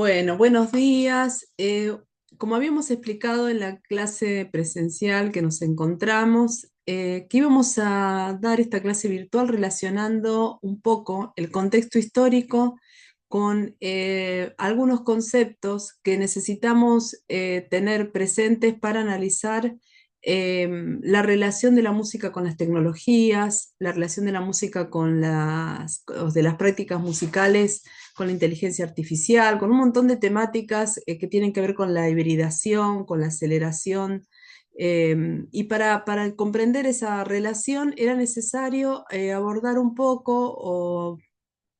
Bueno, buenos días. Como habíamos explicado en la clase presencial que nos encontramos, que íbamos a dar esta clase virtual relacionando un poco el contexto histórico con algunos conceptos que necesitamos tener presentes para analizar la relación de la música con las tecnologías, la relación de la música con de las prácticas musicales con la inteligencia artificial, con un montón de temáticas que tienen que ver con la hibridación, con la aceleración. Y para comprender esa relación era necesario abordar un poco o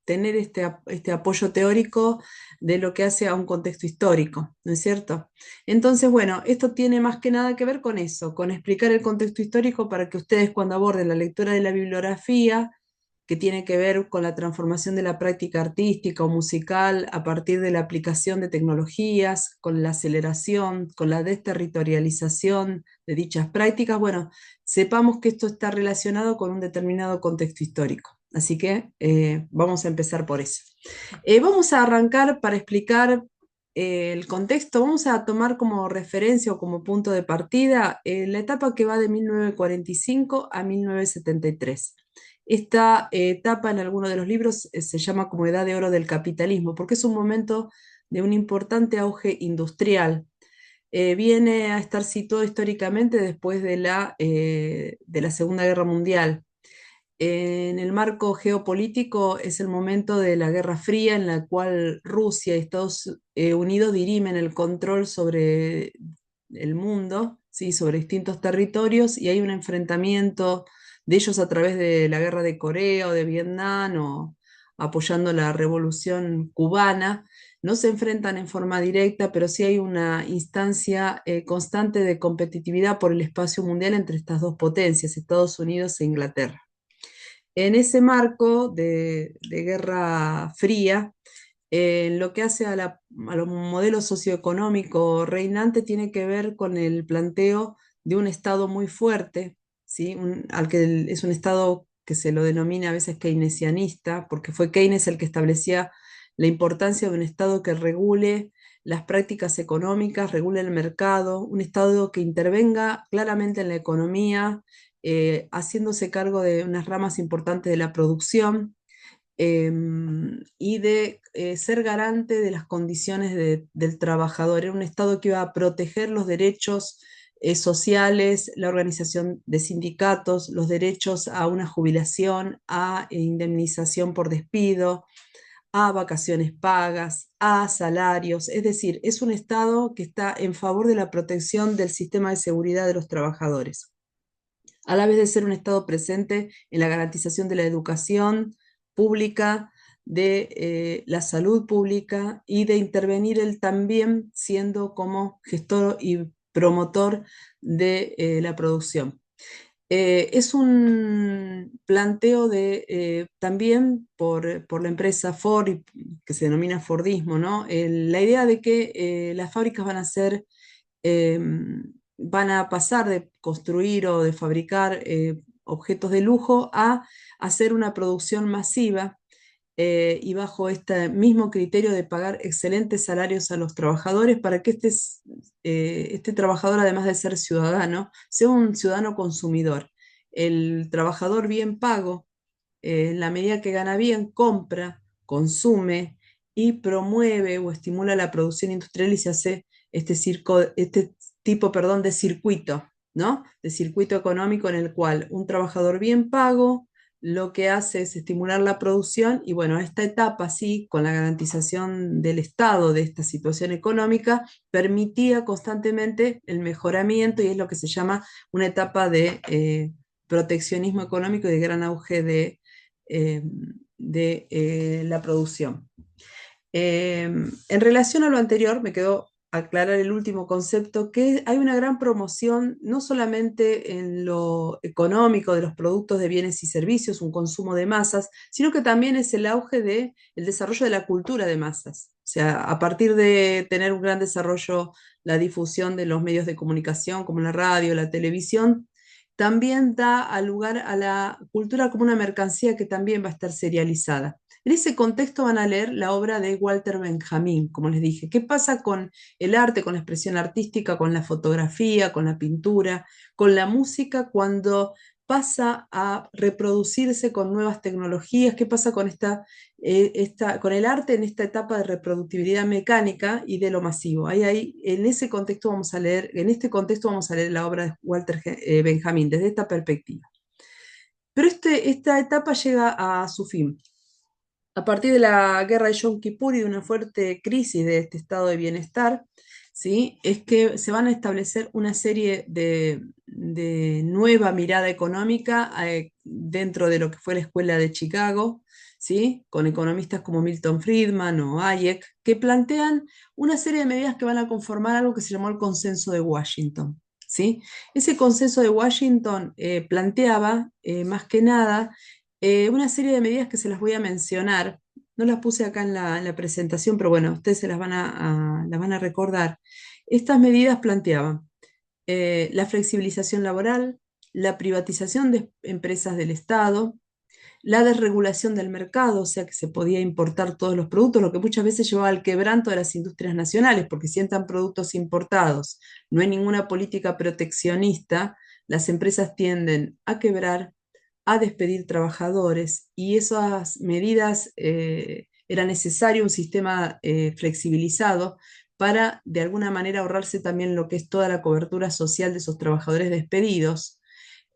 tener este apoyo teórico de lo que hace a un contexto histórico, ¿no es cierto? Entonces, bueno, esto tiene más que nada que ver con eso, con explicar el contexto histórico para que ustedes cuando aborden la lectura de la bibliografía, que tiene que ver con la transformación de la práctica artística o musical a partir de la aplicación de tecnologías, con la aceleración, con la desterritorialización de dichas prácticas, bueno, sepamos que esto está relacionado con un determinado contexto histórico. Así que vamos a empezar por eso. Vamos a arrancar para explicar el contexto, vamos a tomar como referencia o como punto de partida la etapa que va de 1945 a 1973. Esta etapa en alguno de los libros se llama como Edad de Oro del Capitalismo, porque es un momento de un importante auge industrial. Viene a estar situado históricamente después de la Segunda Guerra Mundial. En el marco geopolítico es el momento de la Guerra Fría en la cual Rusia y Estados Unidos dirimen el control sobre el mundo, ¿sí? Sobre distintos territorios y hay un enfrentamiento de ellos a través de la Guerra de Corea o de Vietnam o apoyando la Revolución cubana. No se enfrentan en forma directa, pero sí hay una instancia constante de competitividad por el espacio mundial entre estas dos potencias, Estados Unidos e Inglaterra. En ese marco de Guerra Fría, lo que hace a los modelos socioeconómicos reinantes tiene que ver con el planteo de un Estado muy fuerte, ¿sí? Es un Estado que se lo denomina a veces keynesianista, porque fue Keynes el que establecía la importancia de un Estado que regule las prácticas económicas, regule el mercado, un Estado que intervenga claramente en la economía, haciéndose cargo de unas ramas importantes de la producción y de ser garante de las condiciones del trabajador. Era un Estado que iba a proteger los derechos sociales, la organización de sindicatos, los derechos a una jubilación, a indemnización por despido, a vacaciones pagas, a salarios. Es decir, es un Estado que está en favor de la protección del sistema de seguridad de los trabajadores a la vez de ser un Estado presente en la garantización de la educación pública, de la salud pública y de intervenir él también siendo como gestor y promotor de la producción. Es un planteo también por la empresa Ford, que se denomina Fordismo, ¿no? La idea de que las fábricas eh, van a pasar de construir o de fabricar objetos de lujo a hacer una producción masiva y bajo este mismo criterio de pagar excelentes salarios a los trabajadores para que este trabajador, además de ser ciudadano, sea un ciudadano consumidor. El trabajador bien pago, en la medida que gana bien, compra, consume y promueve o estimula la producción industrial y se hace este tipo, perdón, de circuito, ¿no? De circuito económico en el cual un trabajador bien pago lo que hace es estimular la producción y bueno, esta etapa, sí, con la garantización del Estado de esta situación económica, permitía constantemente el mejoramiento y es lo que se llama una etapa de proteccionismo económico y de gran auge eh, la producción. En relación a lo anterior, me quedó aclarar el último concepto, que hay una gran promoción, no solamente en lo económico de los productos de bienes y servicios, un consumo de masas, sino que también es el auge del desarrollo de la cultura de masas. O sea, a partir de tener un gran desarrollo, la difusión de los medios de comunicación, como la radio, la televisión, también da lugar a la cultura como una mercancía que también va a estar serializada. En ese contexto van a leer la obra de Walter Benjamin, como les dije. ¿Qué pasa con el arte, con la expresión artística, con la fotografía, con la pintura, con la música cuando pasa a reproducirse con nuevas tecnologías? ¿Qué pasa con con el arte en esta etapa de reproductibilidad mecánica y de lo masivo? En ese contexto vamos a leer, en este contexto vamos a leer la obra de Walter Benjamin desde esta perspectiva. Pero esta etapa llega a su fin. A partir de la guerra de Yom Kippur y de una fuerte crisis de este estado de bienestar, ¿sí? Es que se van a establecer una serie de nueva mirada económica dentro de lo que fue la escuela de Chicago, ¿sí? Con economistas como Milton Friedman o Hayek, que plantean una serie de medidas que van a conformar algo que se llamó el Consenso de Washington. ¿Sí? Ese consenso de Washington planteaba, más que nada, una serie de medidas que se las voy a mencionar. No las puse acá en la presentación, pero bueno, ustedes se las van a recordar. Estas medidas planteaban la flexibilización laboral, la privatización de empresas del Estado, la desregulación del mercado, o sea que se podía importar todos los productos, lo que muchas veces llevaba al quebranto de las industrias nacionales, porque si entran productos importados, no hay ninguna política proteccionista, las empresas tienden a quebrar, a despedir trabajadores y esas medidas era necesario un sistema flexibilizado para de alguna manera ahorrarse también lo que es toda la cobertura social de esos trabajadores despedidos.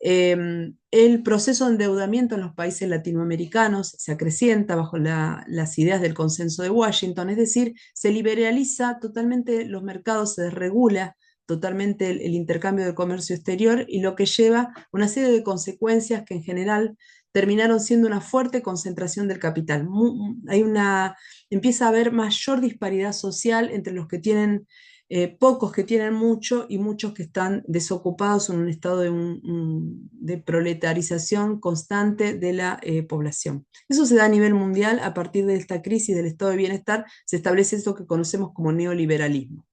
El proceso de endeudamiento en los países latinoamericanos se acrecienta bajo las ideas del consenso de Washington, es decir, se liberaliza totalmente los mercados, se desregula totalmente el intercambio de comercio exterior y lo que lleva a una serie de consecuencias que en general terminaron siendo una fuerte concentración del capital. Empieza a haber mayor disparidad social entre los que tienen pocos que tienen mucho y muchos que están desocupados en un estado de proletarización constante de la población. Eso se da a nivel mundial a partir de esta crisis del estado de bienestar, se establece esto que conocemos como neoliberalismo.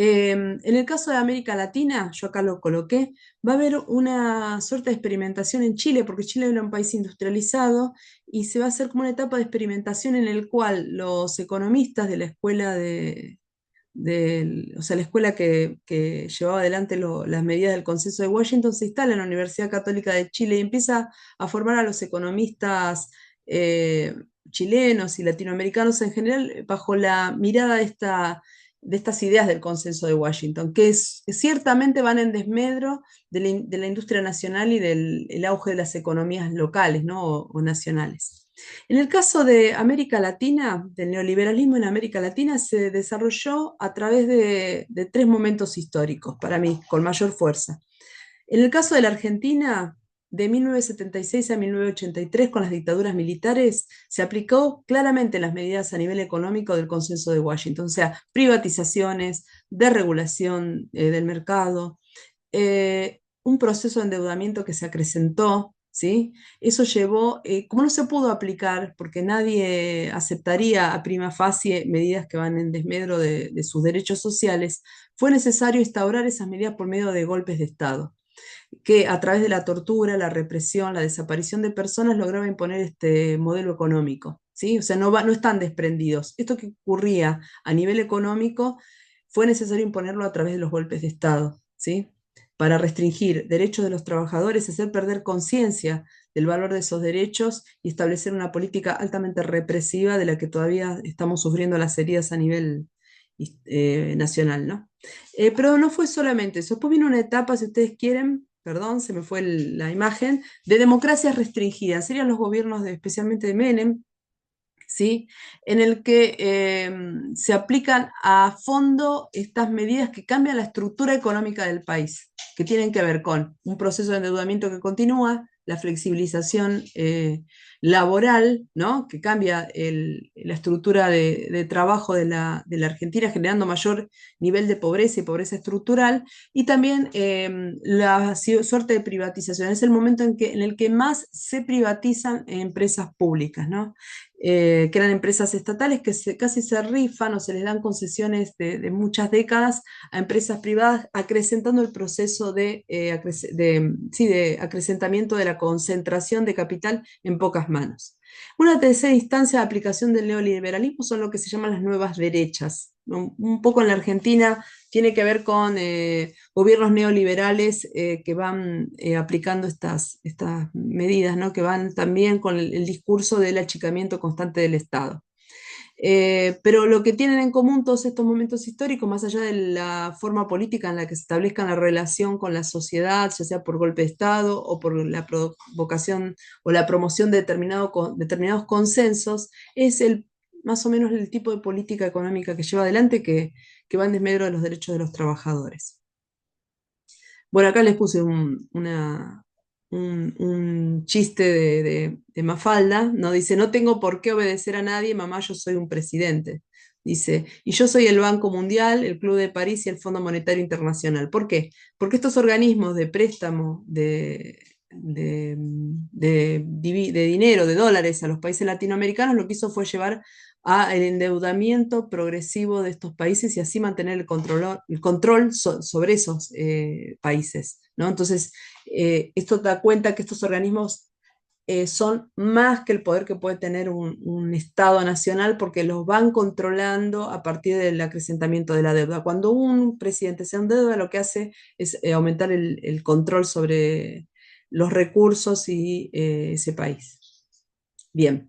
En el caso de América Latina, yo acá lo coloqué, va a haber una suerte de experimentación en Chile, porque Chile era un país industrializado y se va a hacer como una etapa de experimentación en el cual los economistas de la escuela o sea, la escuela que llevaba adelante las medidas del Consenso de Washington se instala en la Universidad Católica de Chile y empieza a formar a los economistas chilenos y latinoamericanos en general bajo la mirada de estas ideas del Consenso de Washington, que ciertamente van en desmedro de la industria nacional y del el auge de las economías locales, ¿no? O nacionales. En el caso de América Latina, del neoliberalismo en América Latina, se desarrolló a través de tres momentos históricos, para mí, con mayor fuerza. En el caso de la Argentina, de 1976 a 1983, con las dictaduras militares, se aplicó claramente las medidas a nivel económico del Consenso de Washington, o sea, privatizaciones, desregulación del mercado, un proceso de endeudamiento que se acrecentó, ¿sí? Eso llevó, como no se pudo aplicar, porque nadie aceptaría a prima facie medidas que van en desmedro de sus derechos sociales, fue necesario instaurar esas medidas por medio de golpes de Estado que a través de la tortura, la represión, la desaparición de personas lograba imponer este modelo económico, ¿sí? O sea, no están desprendidos. Esto que ocurría a nivel económico fue necesario imponerlo a través de los golpes de Estado, ¿sí? Para restringir derechos de los trabajadores, hacer perder conciencia del valor de esos derechos y establecer una política altamente represiva de la que todavía estamos sufriendo las heridas a nivel nacional, ¿no? Pero no fue solamente eso. Después vino una etapa, si ustedes quieren, perdón, se me fue la imagen, de democracias restringidas. Serían los gobiernos especialmente de Menem, ¿sí? En el que se aplican a fondo estas medidas que cambian la estructura económica del país, que tienen que ver con un proceso de endeudamiento que continúa, la flexibilización laboral, ¿no? Que cambia la estructura de trabajo de la Argentina, generando mayor nivel de pobreza y pobreza estructural, y también la suerte de privatización. Es el momento en el que más se privatizan empresas públicas, ¿no? Que eran empresas estatales que casi se rifan o se les dan concesiones de muchas décadas a empresas privadas, acrecentando el proceso sí, de acrecentamiento de la concentración de capital en pocas manos. Una tercera instancia de aplicación del neoliberalismo son lo que se llaman las nuevas derechas, ¿no? Un poco en la Argentina tiene que ver con gobiernos neoliberales que van aplicando estas medidas, ¿no? Que van también con el discurso del achicamiento constante del Estado. Pero lo que tienen en común todos estos momentos históricos, más allá de la forma política en la que se establezcan la relación con la sociedad, ya sea por golpe de Estado o por la provocación o la promoción de determinados consensos, es más o menos el tipo de política económica que lleva adelante que va en desmedro de los derechos de los trabajadores. Bueno, acá les puse un chiste de Mafalda, ¿no? Dice, no tengo por qué obedecer a nadie, mamá, yo soy un presidente. Dice, y yo soy el Banco Mundial, el Club de París y el Fondo Monetario Internacional. ¿Por qué? Porque estos organismos de préstamo de dinero, de dólares a los países latinoamericanos, lo que hizo fue llevar al endeudamiento progresivo de estos países y así mantener el control sobre esos países, ¿no? Entonces, esto da cuenta que estos organismos son más que el poder que puede tener un Estado nacional porque los van controlando a partir del acrecentamiento de la deuda. Cuando un presidente se endeuda, lo que hace es aumentar el control sobre los recursos y ese país. Bien,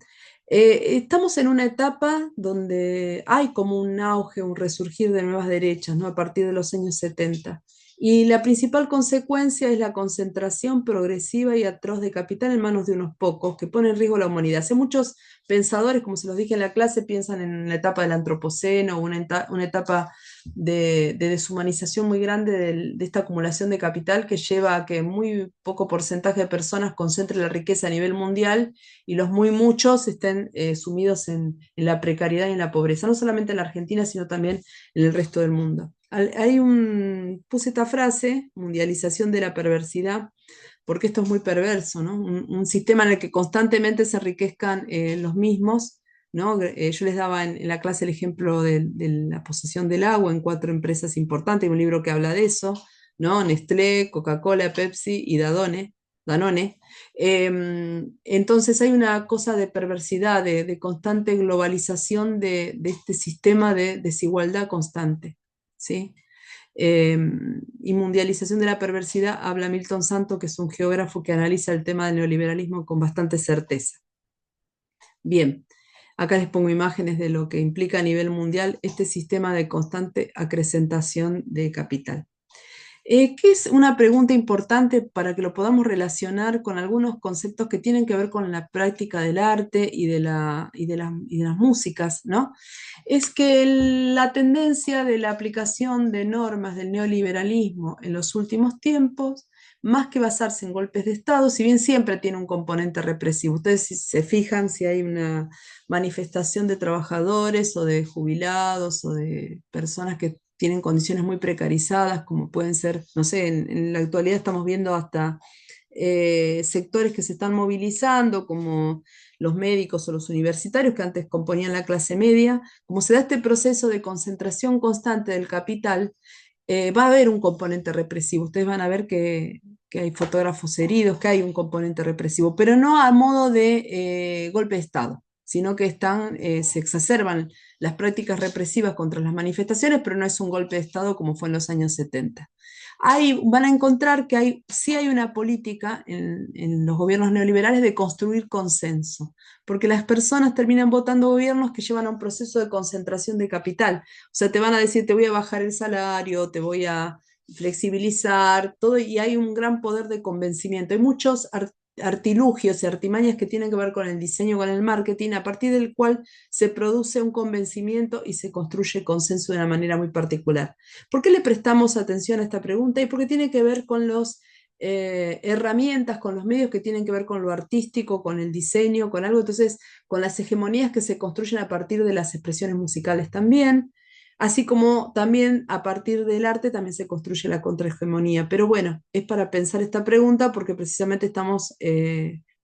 estamos en una etapa donde hay como un auge, un resurgir de nuevas derechas, ¿no? A partir de los años 70. Y la principal consecuencia es la concentración progresiva y atroz de capital en manos de unos pocos que pone en riesgo la humanidad. Hace muchos pensadores, como se los dije en la clase, piensan en la etapa del antropoceno, una etapa de deshumanización muy grande de esta acumulación de capital que lleva a que muy poco porcentaje de personas concentre la riqueza a nivel mundial y los muy muchos estén sumidos en la precariedad y en la pobreza, no solamente en la Argentina, sino también en el resto del mundo. Puse esta frase, mundialización de la perversidad, porque esto es muy perverso, ¿no? Un sistema en el que constantemente se enriquezcan los mismos, ¿no? Yo les daba en la clase el ejemplo de la posesión del agua en cuatro empresas importantes, hay un libro que habla de eso, ¿no? Nestlé, Coca-Cola, Pepsi y Danone. Entonces hay una cosa de perversidad, de constante globalización de este sistema de desigualdad constante, ¿sí? Eh, y mundialización de la perversidad habla Milton Santos, que es un geógrafo que analiza el tema del neoliberalismo con bastante certeza. Bien, acá les pongo imágenes de lo que implica a nivel mundial este sistema de constante acrecentación de capital. ¿Qué es una pregunta importante para que lo podamos relacionar con algunos conceptos que tienen que ver con la práctica del arte y de las músicas, ¿no? Es que la tendencia de la aplicación de normas del neoliberalismo en los últimos tiempos, más que basarse en golpes de Estado, si bien siempre tiene un componente represivo, ustedes si se fijan si hay una manifestación de trabajadores o de jubilados o de personas que tienen condiciones muy precarizadas, como pueden ser, no sé, en la actualidad estamos viendo hasta sectores que se están movilizando, como los médicos o los universitarios que antes componían la clase media, como se da este proceso de concentración constante del capital, va a haber un componente represivo. Ustedes van a ver que hay fotógrafos heridos, que hay un componente represivo, pero no a modo de golpe de Estado, sino que se exacerban las prácticas represivas contra las manifestaciones, pero no es un golpe de Estado como fue en los años 70. Van a encontrar que sí hay una política en los gobiernos neoliberales de construir consenso, porque las personas terminan votando gobiernos que llevan a un proceso de concentración de capital. O sea, te van a decir, te voy a bajar el salario, te voy a flexibilizar, todo, y hay un gran poder de convencimiento. Hay muchos artilugios y artimañas que tienen que ver con el diseño, con el marketing, a partir del cual se produce un convencimiento y se construye consenso de una manera muy particular. ¿Por qué le prestamos atención a esta pregunta? Y porque tiene que ver con las herramientas, con los medios que tienen que ver con lo artístico, con el diseño, con algo, entonces, con las hegemonías que se construyen a partir de las expresiones musicales también, así como también a partir del arte también se construye la contrahegemonía. Pero bueno, es para pensar esta pregunta porque precisamente estamos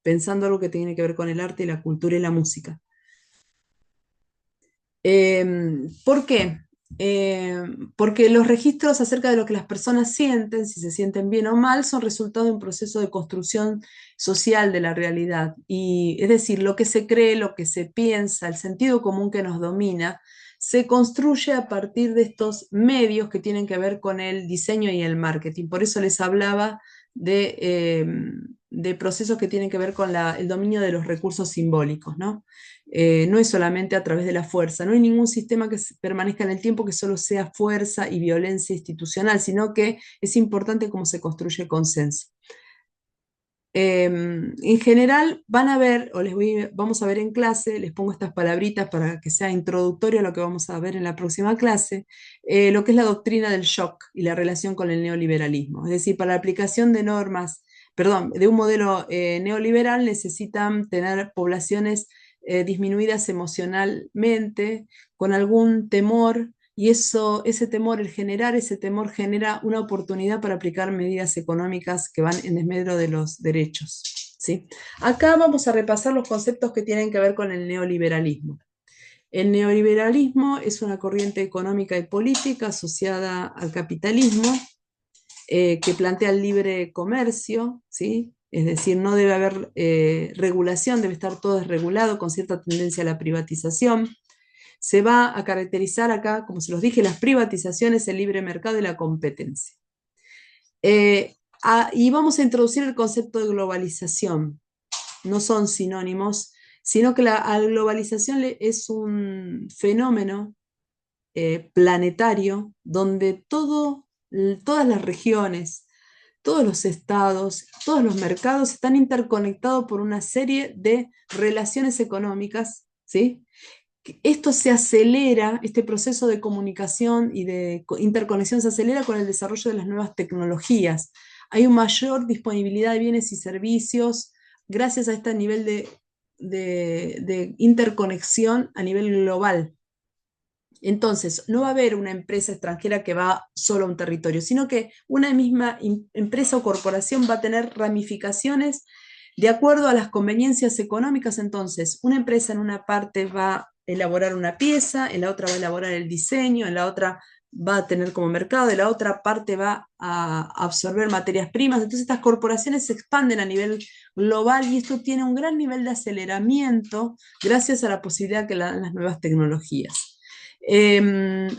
pensando algo que tiene que ver con el arte y la cultura y la música. ¿Por qué? eh, porque los registros acerca de lo que las personas sienten, si se sienten bien o mal, son resultado de un proceso de construcción social de la realidad. Y es decir, lo que se cree, lo que se piensa, el sentido común que nos domina, se construye a partir de estos medios que tienen que ver con el diseño y el marketing. Por eso les hablaba de procesos que tienen que ver con el dominio de los recursos simbólicos, ¿no? No es solamente a través de la fuerza, no hay ningún sistema que permanezca en el tiempo que solo sea fuerza y violencia institucional, sino que es importante cómo se construye el consenso. En general van a ver, vamos a ver en clase, les pongo estas palabritas para que sea introductorio a lo que vamos a ver en la próxima clase, lo que es la doctrina del shock y la relación con el neoliberalismo. Es decir, para la aplicación de normas, perdón, de un modelo neoliberal necesitan tener poblaciones disminuidas emocionalmente, con algún temor, y ese temor, el generar ese temor genera una oportunidad para aplicar medidas económicas que van en desmedro de los derechos. ¿Sí? Acá vamos a repasar los conceptos que tienen que ver con el neoliberalismo. El neoliberalismo es una corriente económica y política asociada al capitalismo que plantea el libre comercio, ¿sí? Es decir, no debe haber regulación, debe estar todo desregulado con cierta tendencia a la privatización. Se va a caracterizar acá, como se los dije, las privatizaciones, el libre mercado y la competencia. Y vamos a introducir el concepto de globalización. No son sinónimos, sino que la globalización es un fenómeno planetario donde todas las regiones, todos los estados, todos los mercados están interconectados por una serie de relaciones económicas, ¿sí? Esto se acelera, este proceso de comunicación y de interconexión se acelera con el desarrollo de las nuevas tecnologías. Hay una mayor disponibilidad de bienes y servicios gracias a este nivel de interconexión a nivel global. Entonces, no va a haber una empresa extranjera que va solo a un territorio, sino que una misma empresa o corporación va a tener ramificaciones de acuerdo a las conveniencias económicas. Entonces, una empresa en una parte va a elaborar una pieza, en la otra va a elaborar el diseño, en la otra va a tener como mercado, en la otra parte va a absorber materias primas. Entonces, estas corporaciones se expanden a nivel global y esto tiene un gran nivel de aceleramiento gracias a la posibilidad que dan las nuevas tecnologías.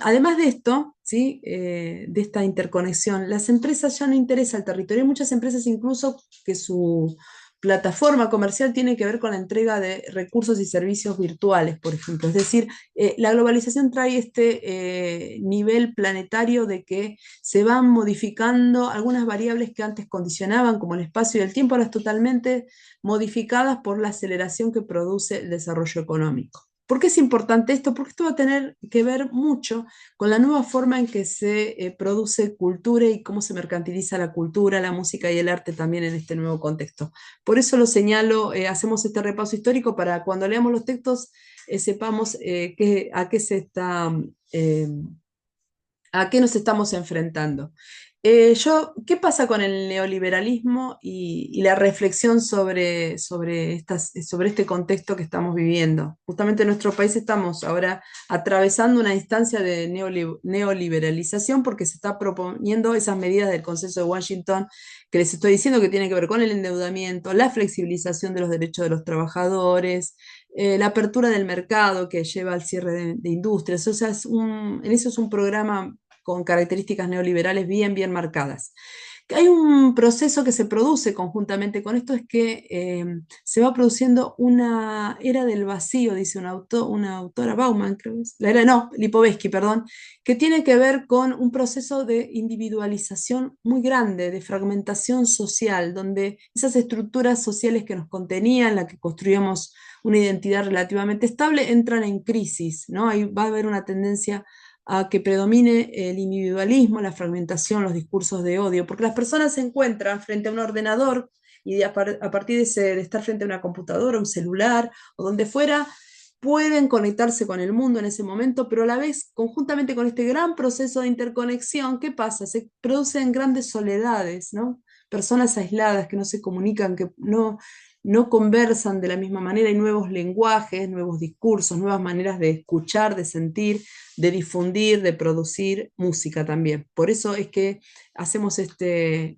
Además de esto, ¿sí? De esta interconexión, las empresas ya no interesa el territorio. Hay muchas empresas incluso que su plataforma comercial tiene que ver con la entrega de recursos y servicios virtuales, por ejemplo. Es decir, la globalización trae este nivel planetario de que se van modificando algunas variables que antes condicionaban, como el espacio y el tiempo, ahora es totalmente modificadas por la aceleración que produce el desarrollo económico. ¿Por qué es importante esto? Porque esto va a tener que ver mucho con la nueva forma en que se produce cultura y cómo se mercantiliza la cultura, la música y el arte también en este nuevo contexto. Por eso lo señalo, hacemos este repaso histórico para cuando leamos los textos sepamos eh, a qué nos estamos enfrentando. ¿Qué pasa con el neoliberalismo y la reflexión sobre este contexto que estamos viviendo? Justamente en nuestro país estamos ahora atravesando una instancia de neoliberalización porque se está proponiendo esas medidas del Consenso de Washington que les estoy diciendo que tienen que ver con el endeudamiento, la flexibilización de los derechos de los trabajadores, la apertura del mercado que lleva al cierre de industrias. O sea, en eso es un programa con características neoliberales bien marcadas. Hay un proceso que se produce conjuntamente con esto, es que se va produciendo una era del vacío, dice una autora, Bauman, creo que es, no, Lipovetsky, perdón, que tiene que ver con un proceso de individualización muy grande, de fragmentación social, donde esas estructuras sociales que nos contenían, la que construíamos una identidad relativamente estable, entran en crisis, ¿no? Ahí va a haber una tendencia a que predomine el individualismo, la fragmentación, los discursos de odio, porque las personas se encuentran frente a un ordenador y a partir de estar frente a una computadora, un celular o donde fuera, pueden conectarse con el mundo en ese momento, pero a la vez, conjuntamente con este gran proceso de interconexión, ¿qué pasa? Se producen grandes soledades, ¿no? Personas aisladas que no se comunican, que no, no conversan de la misma manera, hay nuevos lenguajes, nuevos discursos, nuevas maneras de escuchar, de sentir, de difundir, de producir música también. Por eso es que hacemos este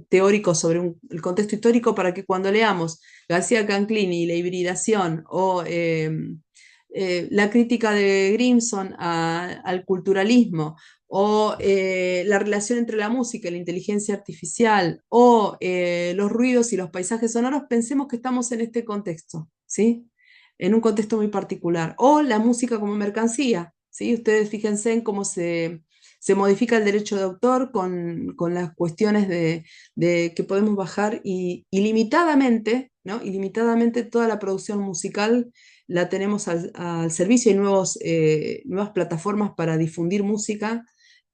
teórico sobre el contexto histórico para que cuando leamos García Canclini y la hibridación o la crítica de Grimson al culturalismo o la relación entre la música y la inteligencia artificial, o los ruidos y los paisajes sonoros, pensemos que estamos en este contexto, ¿sí? En un contexto muy particular. O la música como mercancía, ¿sí? Ustedes fíjense en cómo se modifica el derecho de autor con las cuestiones de que podemos bajar ilimitadamente, ¿no? Ilimitadamente toda la producción musical la tenemos al servicio. Hay nuevas plataformas para difundir música,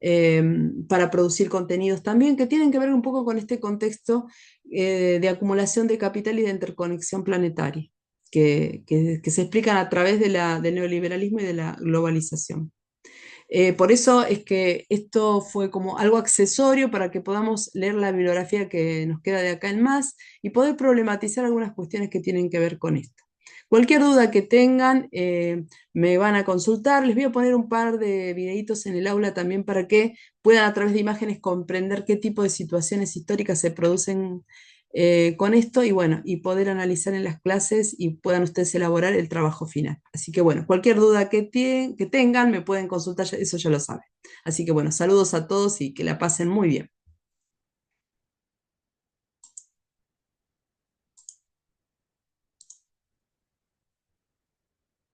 eh, para producir contenidos también, que tienen que ver un poco con este contexto de acumulación de capital y de interconexión planetaria, que se explican a través del neoliberalismo y de la globalización. Por eso es que esto fue como algo accesorio para que podamos leer la bibliografía que nos queda de acá en más y poder problematizar algunas cuestiones que tienen que ver con esto. Cualquier duda que tengan, me van a consultar. Les voy a poner un par de videitos en el aula también para que puedan a través de imágenes comprender qué tipo de situaciones históricas se producen con esto y bueno, y poder analizar en las clases y puedan ustedes elaborar el trabajo final. Así que bueno, cualquier duda que tengan me pueden consultar, eso ya lo saben. Así que bueno, saludos a todos y que la pasen muy bien.